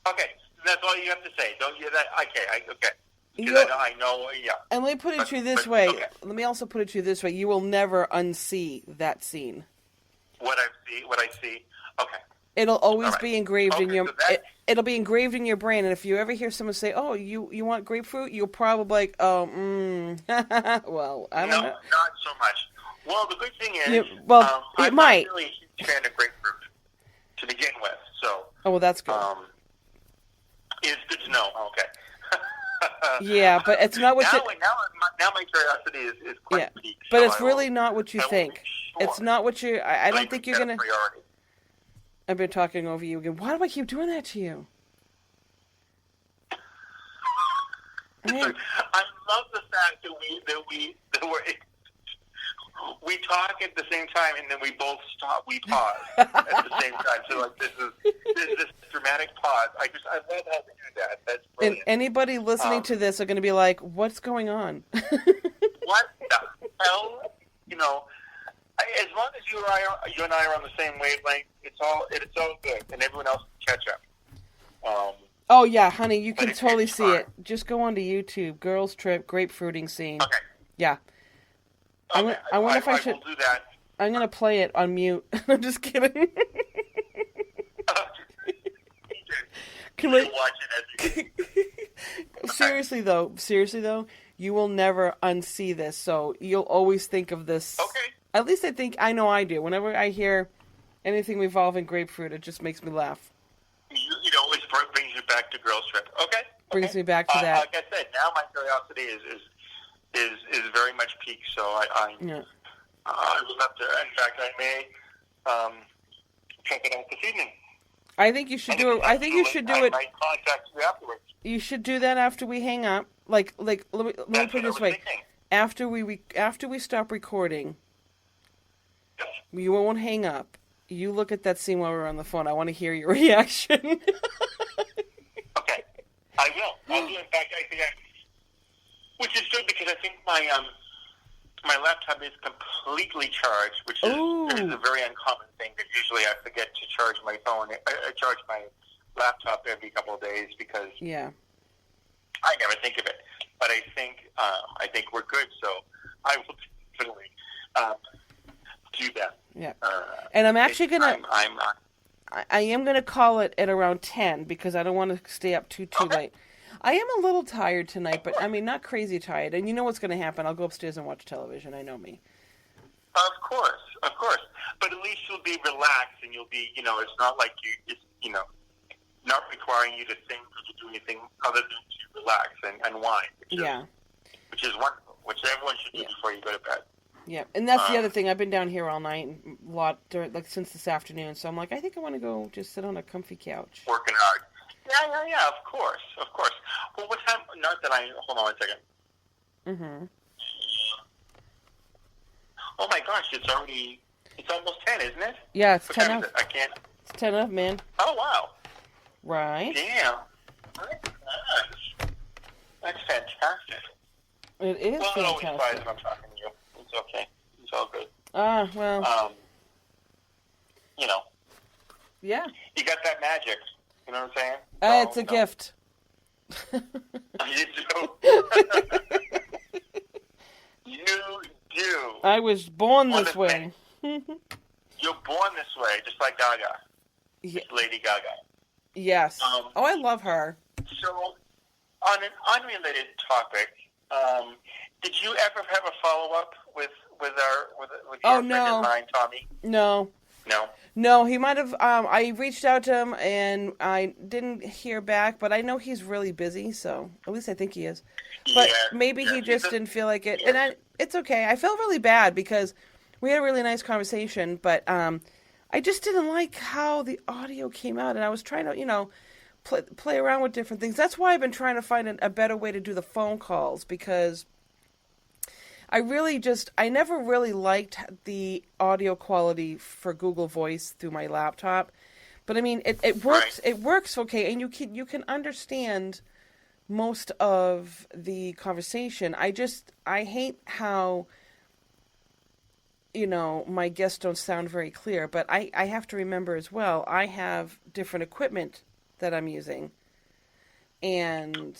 Okay. That's all you have to say. Don't you? Okay. Because I know, yeah. And let me put it to you this way. Okay. Let me also put it to you this way. You will never unsee that scene. What I see. Okay. It'll always be engraved in your. So it'll be engraved in your brain, and if you ever hear someone say, "Oh, you want grapefruit," you'll probably like, "Oh, well, I don't know." No, not so much. Well, the good thing is, it I'm might. not really a huge fan of grapefruit to begin with, so. Oh, well, that's good. It's good to know. Okay. Yeah, but it's not what now my curiosity is quite deep. But so it's really not what you think. Sure. It's not what you. I don't think you're gonna. Priority. I've been talking over you again. Why do I keep doing that to you? I love the fact that we talk at the same time, and then we both stop. We pause at the same time. So like this dramatic pause. I love how they do that. That's brilliant. And anybody listening to this are going to be like, "What's going on?" What the hell? You know, as long as you and I are on the same wavelength, it's all good, and everyone else can catch up. Oh yeah, honey, you can it's totally see fun. it. Just go onto YouTube, Girls Trip, grapefruiting scene. Okay. Yeah. Okay. I wonder if I should. will do that. I'm gonna play it on mute. I'm just kidding. Can Watch it as you Seriously though, you will never unsee this. So you'll always think of this. Okay. At least I know I do. Whenever I hear anything involving grapefruit, it just makes me laugh. You know, it brings you back to Girls Trip. Okay. Brings me back to that. Like I said, now my curiosity is is very much peaked. So I would love to. In fact, I may check it out this evening. I think you should do it. I think you should do it. I might contact you afterwards. You should do that after we hang up. Like let me put it this way: thinking. after we stop recording, Yes. you won't hang up. You look at that scene while we're on the phone. I want to hear your reaction. Okay, I will. I'll do. In fact, I think which is good because I think my laptop is completely charged, which is a very uncommon thing. That usually I forget to charge my phone. I charge my laptop every couple of days because I never think of it. But I think we're good. So I will definitely do that. Yeah, and I'm actually gonna. I'm I am gonna call it at around 10 because I don't want to stay up too late. I am a little tired tonight, but I mean not crazy tired. And you know what's gonna happen? I'll go upstairs and watch television. I know me. Of course. But at least you'll be relaxed, and you'll be, it's not like it's not requiring you to think or to do anything other than to relax and unwind. Which is wonderful. Which everyone should do before you go to bed. Yeah, and that's the other thing. I've been down here all night, a lot since this afternoon. So I'm like, I think I want to go just sit on a comfy couch. Working hard. Yeah. Of course. Well, what time? Not that hold on one second. Mm-hmm. Oh my gosh, it's almost 10, isn't it? Yeah, it's what 10 time up. is it? I can't. It's 10 up, man. Oh wow. Right. Damn. That's fantastic. It is fantastic. Well, it always flies if I'm talking to you. It's okay. It's all good. Well. Yeah. You got that magic. You know what I'm saying? It's a gift. You do. You do. I was born this way. You're born this way, just like Gaga. Yeah. Lady Gaga. Yes. I love her. So, on an unrelated topic, did you ever have a follow-up with your friend of mine, Tommy? No, he might have. I reached out to him and I didn't hear back, but I know he's really busy, so at least I think he is. But maybe he just didn't feel like it, and it's okay. I felt really bad because we had a really nice conversation, but I just didn't like how the audio came out, and I was trying to, play around with different things. That's why I've been trying to find a better way to do the phone calls because I never really liked the audio quality for Google Voice through my laptop. But I mean, it works. Right. It works okay, and you can understand most of the conversation. I hate how, my guests don't sound very clear. But I have to remember as well, I have different equipment that I'm using. And,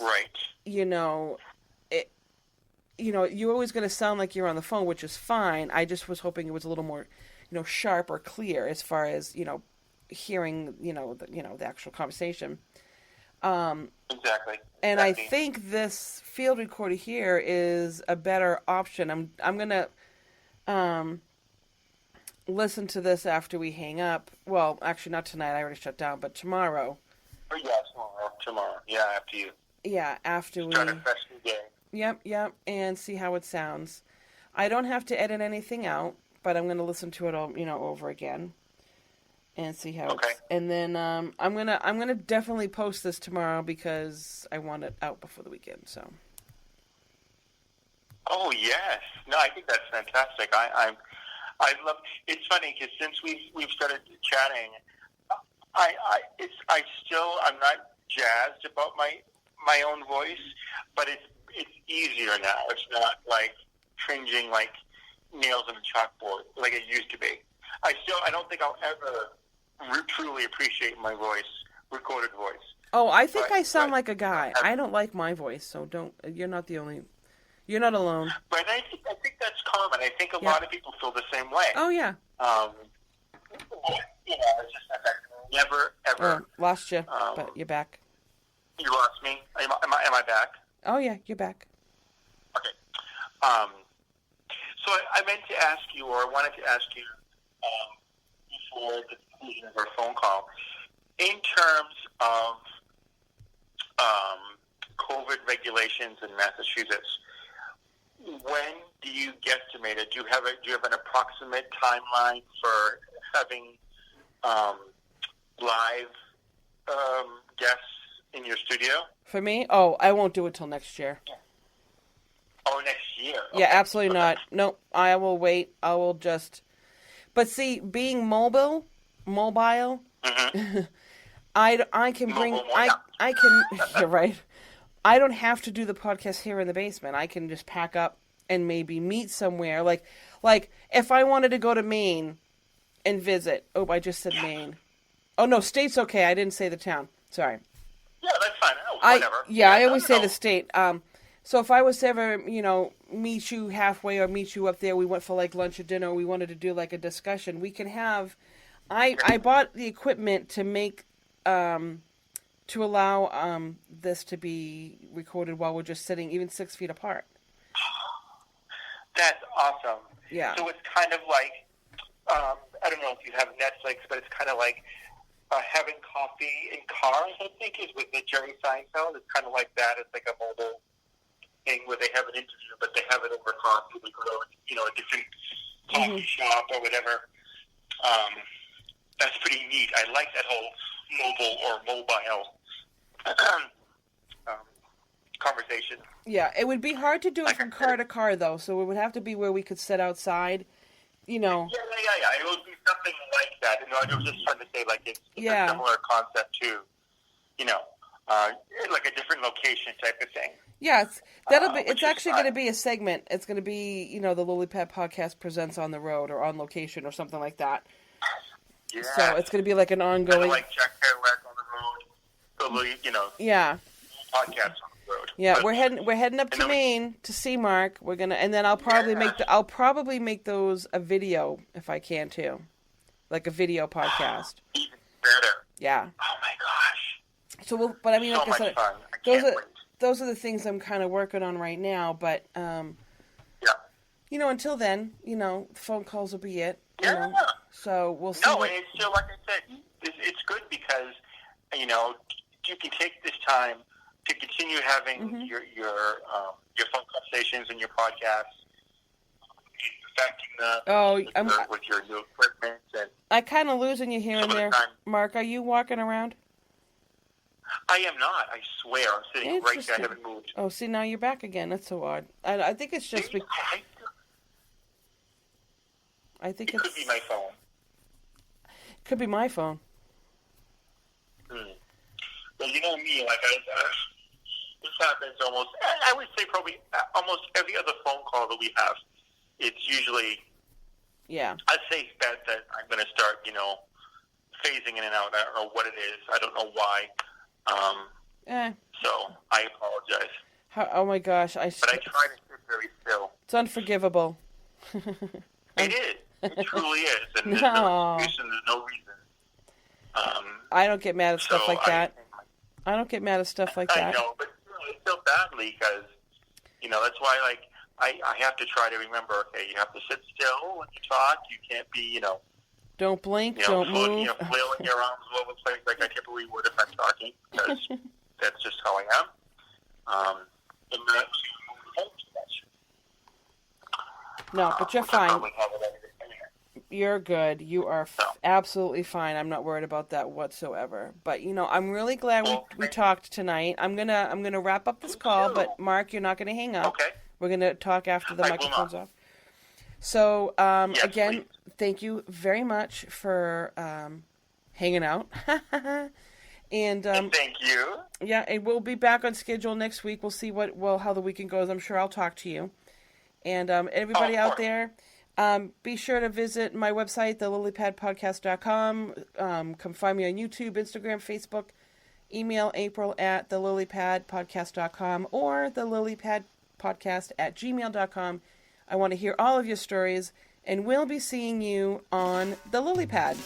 you're always going to sound like you're on the phone, which is fine. I just was hoping it was a little more, sharp or clear as far as, hearing, the actual conversation. Exactly. And I think this field recorder here is a better option. I'm going to listen to this after we hang up. Well, actually not tonight. I already shut down, but tomorrow. Yeah, tomorrow. Yeah, after you. Yeah, after we. Start a fresh new day. Yep, and see how it sounds. I don't have to edit anything out, but I'm going to listen to it all, over again, and see how. Okay. And then I'm gonna definitely post this tomorrow because I want it out before the weekend. So. Oh yes, no, I think that's fantastic. I love. It's funny because since we've started chatting, I'm not jazzed about my own voice, but it's easier now. It's not like cringing like nails on a chalkboard like it used to be. I don't think I'll ever truly appreciate my voice, recorded voice. Oh, I think I sound like a guy. I don't like my voice, so you're not alone. But I think that's common. I think a lot of people feel the same way. Oh yeah. It's just that I never ever lost you, but you're back. You lost me. Am I back? Oh yeah, you're back. Okay. So I meant to ask you, or I wanted to ask you, before the conclusion of our phone call, in terms of COVID regulations in Massachusetts, when do you guesstimate it? Do you have an approximate timeline for having live guests in your studio? For me? Oh, I won't do it till next year. Oh, next year. Okay. Yeah, absolutely not. No, I will wait. I will just... But see, being mobile, Mm-hmm. I can bring... I can... You're right. I don't have to do the podcast here in the basement. I can just pack up and maybe meet somewhere. Like if I wanted to go to Maine and visit... Oh, I just said Maine. Oh, no, state's okay. I didn't say the town. Sorry. Yeah, that's fine. Whatever. I always say the state. So if I was to ever, meet you halfway or meet you up there, we went for like lunch or dinner, we wanted to do like a discussion, we can have, I bought the equipment to make, to allow this to be recorded while we're just sitting even 6 feet apart. That's awesome. Yeah. So it's kind of like, I don't know if you have Netflix, but it's kind of like having coffee in cars, I think, is with the Jerry Seinfeld. It's kind of like that. It's like a mobile thing where they have an interview, but they have it over coffee. We go to, a different coffee shop or whatever. That's pretty neat. I like that whole mobile conversation. Yeah, it would be hard to do it from car to car, though, so it would have to be where we could sit outside, Yeah. It would be something like that. I was just trying to say, like, it's a similar concept to, like a different location type of thing. Yeah, it's actually going to be a segment. It's going to be, the Lily Pad Podcast presents on the road or on location or something like that. Yeah. So it's going to be like an ongoing... Kind of like Jack Kerouac on the road, Yeah. podcast on the road. Yeah, but, we're heading up to Maine to see Mark. We're gonna, and then I'll probably make those a video if I can too, like a video podcast. Even better. Yeah. Oh my gosh. So like I said, fun. I can't wait. Those are the things I'm kind of working on right now. But until then, phone calls will be it. Yeah. So we'll see. No, and it's still, like I said, it's good because you can take this time to continue having your phone conversations and your podcasts, perfecting them with your new equipment. And I kind of losing you here and there. Mark, are you walking around? I am not. I swear, I'm sitting right there. I haven't moved. Oh, see, now you're back again. That's so odd. I think it's just. I think it could be my phone. Could be my phone. Well, you know me, like this happens almost. I would say probably almost every other phone call that we have. It's usually. Yeah. I'd say that I'm going to start, phasing in and out. I don't know what it is. I don't know why. So I apologize. Oh my gosh! But I try to sit very still. It's unforgivable. It is. It truly is, and there's no excuse and there's no reason. I don't get mad at stuff like that. I don't get mad at stuff like that. I know, but it's so badly because, that's why, like, I have to try to remember, okay, you have to sit still when you talk. You can't be, don't blink, don't move. Flailing your arms all over the place like I typically would if I'm talking, because that's just how I am. And not to move the phone too much. No, but you're fine. You're good. You are absolutely fine. I'm not worried about that whatsoever. But I'm really glad we talked tonight. I'm gonna wrap up this call. But Mark, you're not gonna hang up. Okay. We're gonna talk after the microphone's off. So again, thank you very much for hanging out. And thank you. Yeah, and we'll be back on schedule next week. We'll see how the weekend goes. I'm sure I'll talk to you. And everybody out there. Be sure to visit my website, thelilypadpodcast.com. Come find me on YouTube, Instagram, Facebook. Email April at thelilypadpodcast.com or thelilypadpodcast@gmail.com. I want to hear all of your stories, and we'll be seeing you on the Lily Pad.